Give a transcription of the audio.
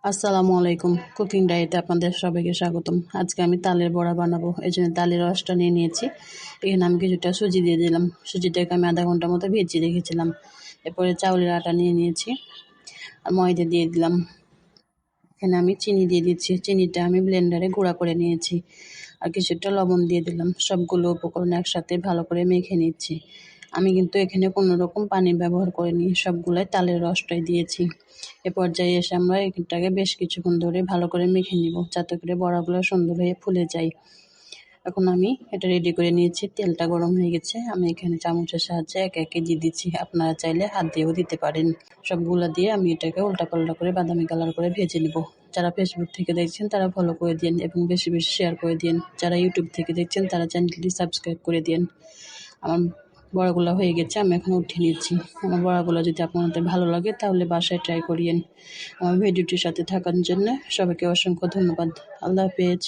আসসালামু আলাইকুম। কুকিং ডায়েরিতে আপনাদের সবাইকে স্বাগতম। আজকে আমি তালের বড়া বানাবো। এজন্য তালের রসটা নিয়ে নিয়েছি। এখানে আমি কিছুটা সুজি দিয়ে দিলাম। সুজিটাকে আমি আধা ঘন্টার মতো ভিজিয়ে রেখেছিলাম। এরপরে চাউলের আটা নিয়ে নিয়েছি আর ময়দা দিয়ে দিলাম। এখানে আমি চিনি দিয়ে দিচ্ছি। চিনিটা আমি ব্লেন্ডারে গুঁড়া করে নিয়েছি আর কিছুটা লবণ দিয়ে দিলাম। সবগুলো উপকরণ একসাথে ভালো করে মেখে নিচ্ছি। আমি কিন্তু এখানে কোনো রকম পানি ব্যবহার করিনি, সবগুলাই তালের রসটাই দিয়েছি। এ পর্যায়ে এসে আমরা এটাকে বেশ কিছুক্ষণ ধরে ভালো করে মেখে নিব, যাতে করে বড়াগুলো সুন্দর হয়ে ফুলে যায়। এখন আমি এটা রেডি করে নিয়েছি। তেলটা গরম হয়ে গেছে। আমি এখানে চামচের সাহায্যে একে একে দিয়ে দিচ্ছি। আপনারা চাইলে হাত দিয়েও দিতে পারেন। সবগুলা দিয়ে আমি এটাকে উল্টাপাল্টা করে বাদামি কালার করে ভেজে নেব। যারা ফেসবুক থেকে দেখছেন তারা ফলো করে দিন এবং বেশি বেশি শেয়ার করে দিন। যারা ইউটিউব থেকে দেখছেন তারা চ্যানেলটি সাবস্ক্রাইব করে দিন। আমার বড়াগুলো হয়ে গেছে, আমি এখন উঠিয়ে নিচ্ছি। আমার বড়াগুলো যদি আপনাদের ভালো লাগে তাহলে বাসায় ট্রাই করিয়েন। আমার ভিডিওটির সাথে থাকার জন্য সবাইকে অসংখ্য ধন্যবাদ। আল্লাহ হাফেজ।